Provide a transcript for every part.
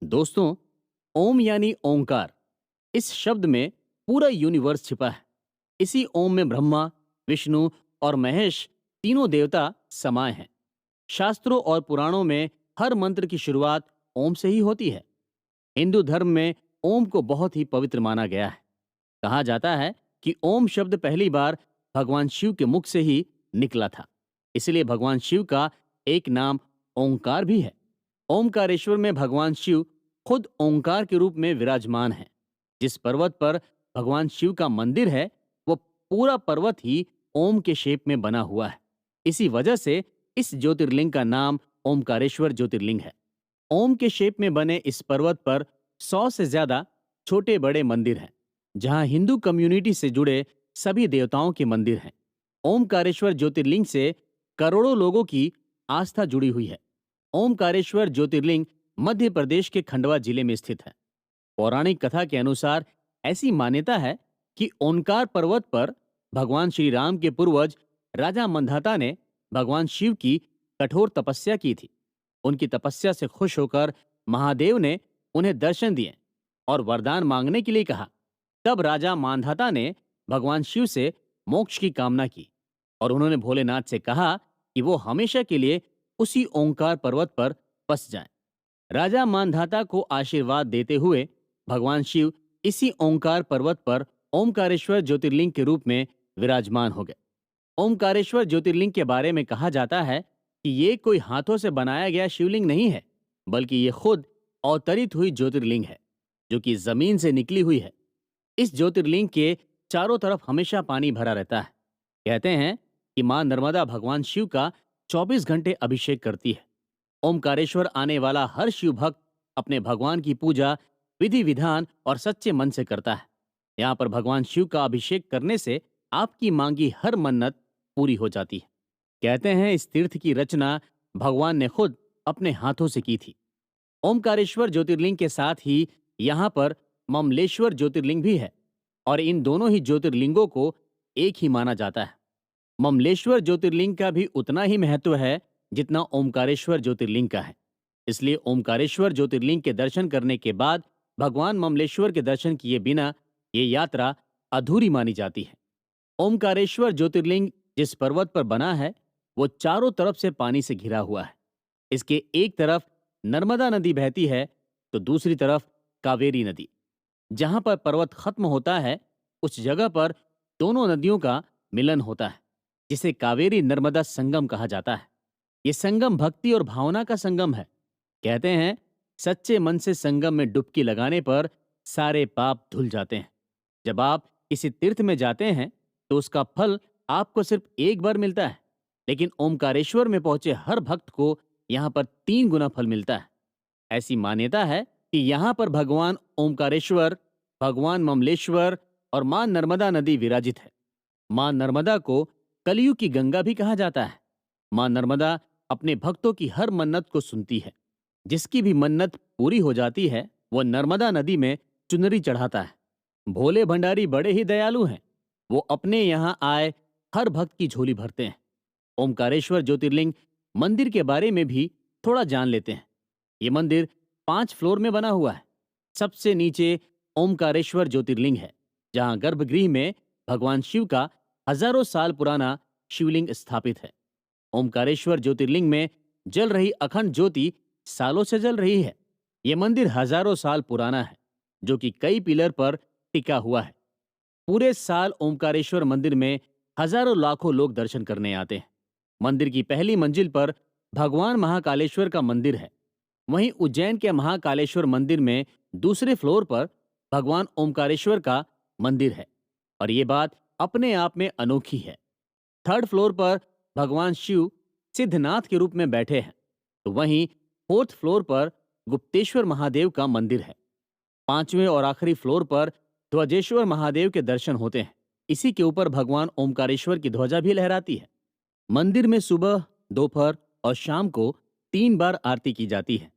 दोस्तों, ओम यानी ओंकार। इस शब्द में पूरा यूनिवर्स छिपा है। इसी ओम में ब्रह्मा, विष्णु और महेश तीनों देवता समाये हैं। शास्त्रों और पुराणों में हर मंत्र की शुरुआत ओम से ही होती है। हिंदू धर्म में ओम को बहुत ही पवित्र माना गया है। कहा जाता है कि ओम शब्द पहली बार भगवान शिव के मुख से ही निकला था। इसलिए भगवान शिव का एक नाम ओंकार भी है। ओमकारेश्वर में भगवान शिव खुद ओंकार के रूप में विराजमान है। जिस पर्वत पर भगवान शिव का मंदिर है, वो पूरा पर्वत ही ओम के शेप में बना हुआ है। इसी वजह से इस ज्योतिर्लिंग का नाम ओमकारेश्वर ज्योतिर्लिंग है। ओम के शेप में बने इस पर्वत पर 100 से ज्यादा छोटे बड़े मंदिर हैं, जहां हिंदू कम्युनिटी से जुड़े सभी देवताओं के मंदिर हैं। ओमकारेश्वर ज्योतिर्लिंग से करोड़ों लोगों की आस्था जुड़ी हुई है। ओमकारेश्वर ज्योतिर्लिंग मध्य प्रदेश के खंडवा जिले में स्थित है। पौराणिक कथा के अनुसार ऐसी मान्यता है कि ओंकार पर्वत पर भगवान श्री राम के पूर्वज राजा मंधाता ने भगवान शिव की कठोर तपस्या की थी। उनकी तपस्या से खुश होकर महादेव ने उन्हें दर्शन दिए और वरदान मांगने के लिए कहा। तब राजा मांधाता ने भगवान शिव से मोक्ष की कामना की और उन्होंने भोलेनाथ से कहा कि वो हमेशा के लिए उसी ओंकार पर्वत पर बस जाएं। राजा मानधाता को आशीर्वाद देते हुए भगवान शिव इसी ओंकार पर्वत पर ओमकारेश्वर ज्योतिर्लिंग के रूप में विराजमान हो गए। ओमकारेश्वर ज्योतिर्लिंग के बारे में कहा जाता है कि ये कोई हाथों से बनाया गया शिवलिंग नहीं है, बल्कि ये खुद अवतरित हुई ज्योतिर्लिंग है, जो कि जमीन से निकली हुई है। इस ज्योतिर्लिंग के चारों तरफ हमेशा पानी भरा रहता है। कहते हैं कि मां नर्मदा भगवान शिव का 24 घंटे अभिषेक करती है। ओमकारेश्वर आने वाला हर शिव भक्त अपने भगवान की पूजा विधि विधान और सच्चे मन से करता है। यहाँ पर भगवान शिव का अभिषेक करने से आपकी मांगी हर मन्नत पूरी हो जाती है। कहते हैं इस तीर्थ की रचना भगवान ने खुद अपने हाथों से की थी। ओमकारेश्वर ज्योतिर्लिंग के साथ ही यहाँ पर ममलेश्वर ज्योतिर्लिंग भी है और इन दोनों ही ज्योतिर्लिंगों को एक ही माना जाता है। ममलेश्वर ज्योतिर्लिंग का भी उतना ही महत्व है जितना ओमकारेश्वर ज्योतिर्लिंग का है। इसलिए ओमकारेश्वर ज्योतिर्लिंग के दर्शन करने के बाद भगवान ममलेश्वर के दर्शन किए बिना ये यात्रा अधूरी मानी जाती है। ओमकारेश्वर ज्योतिर्लिंग जिस पर्वत पर बना है, वो चारों तरफ से पानी से घिरा हुआ है। इसके एक तरफ नर्मदा नदी बहती है, तो दूसरी तरफ कावेरी नदी। जहां पर पर्वत खत्म होता है, उस जगह पर दोनों नदियों का मिलन होता है, जिसे कावेरी नर्मदा संगम कहा जाता है। ये संगम भक्ति और भावना का संगम है। कहते हैं सच्चे मन से संगम में डुबकी लगाने पर सारे पाप धुल जाते हैं। जब आप किसी तीर्थ में जाते हैं, तो उसका फल आपको सिर्फ एक बार मिलता है, लेकिन ओमकारेश्वर में पहुंचे हर भक्त को यहाँ पर 3 गुना फल मिलता है। ऐसी मान्यता है कि यहाँ पर भगवान ओमकारेश्वर, भगवान ममलेश्वर और मां नर्मदा नदी विराजित है। मां नर्मदा को कलयुग की गंगा भी कहा जाता है। मां नर्मदा अपने भक्तों की हर मन्नत को सुनती है। जिसकी भी मन्नत पूरी हो जाती है, वह नर्मदा नदी में चुनरी चढ़ाता है। भोले भंडारी बड़े ही दयालु हैं। वो अपने यहाँ आए हर भक्त की झोली भरते हैं। ओमकारेश्वर ज्योतिर्लिंग मंदिर के बारे में भी थोड़ा जान लेते हैं। ये मंदिर 5 फ्लोर में बना हुआ है। सबसे नीचे ओमकारेश्वर ज्योतिर्लिंग है, जहाँ गर्भगृह में भगवान शिव का हजारों साल पुराना शिवलिंग स्थापित है। ओमकारेश्वर ज्योतिर्लिंग में जल रही अखंड ज्योति सालों से जल रही है। यह मंदिर हजारों साल पुराना है, जो कि कई पिलर पर टिका हुआ है। पूरे साल ओमकारेश्वर मंदिर में हजारों लाखों लोग दर्शन करने आते हैं। मंदिर की पहली मंजिल पर भगवान महाकालेश्वर का मंदिर है। वहीं उज्जैन के महाकालेश्वर मंदिर में दूसरे फ्लोर पर भगवान ओमकारेश्वर का मंदिर है, और ये बात अपने आप में अनोखी है। थर्ड फ्लोर पर भगवान शिव सिद्धनाथ के रूप में बैठे हैं, तो वहीं फोर्थ फ्लोर पर गुप्तेश्वर महादेव का मंदिर है। 5वें और आखिरी फ्लोर पर ध्वजेश्वर महादेव के दर्शन होते हैं। इसी के ऊपर भगवान ओमकारेश्वर की ध्वजा भी लहराती है। मंदिर में सुबह, दोपहर और शाम को 3 बार आरती की जाती है।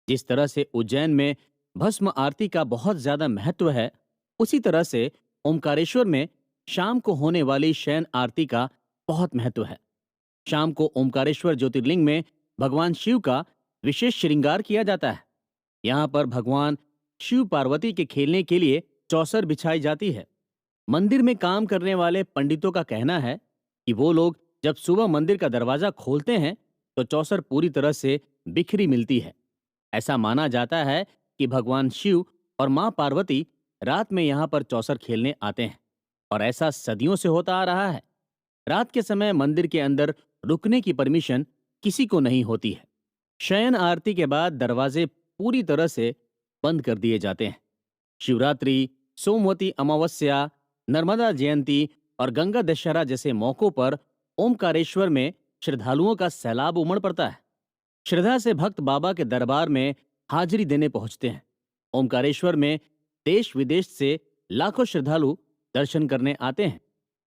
जिस तरह से उज्जैन में भस्म आरती का बहुत ज्यादा महत्व है, उसी तरह से ओमकारेश्वर में शाम को होने वाली शयन आरती का बहुत महत्व है। शाम को ओमकारेश्वर ज्योतिर्लिंग में भगवान शिव का विशेष श्रृंगार किया जाता है। यहाँ पर भगवान शिव पार्वती के खेलने के लिए चौसर बिछाई जाती है। मंदिर में काम करने वाले पंडितों का कहना है कि वो लोग जब सुबह मंदिर का दरवाजा खोलते हैं तो चौसर पूरी तरह से बिखरी मिलती है। ऐसा माना जाता है कि भगवान शिव और मां पार्वती रात में यहाँ पर चौसर खेलने आते हैं और ऐसा सदियों से होता आ रहा है। रात के समय मंदिर के अंदर रुकने की परमिशन किसी को नहीं होती है। शयन आरती के बाद दरवाजे पूरी तरह से बंद कर दिए जाते हैं। शिवरात्रि, सोमवती अमावस्या, नर्मदा जयंती और गंगा दशहरा जैसे मौकों पर ओमकारेश्वर में श्रद्धालुओं का सैलाब उमड़ पड़ता है। श्रद्धा से भक्त बाबा के दरबार में हाजिरी देने पहुंचते हैं। ओमकारेश्वर में देश विदेश से लाखों श्रद्धालु दर्शन करने आते हैं।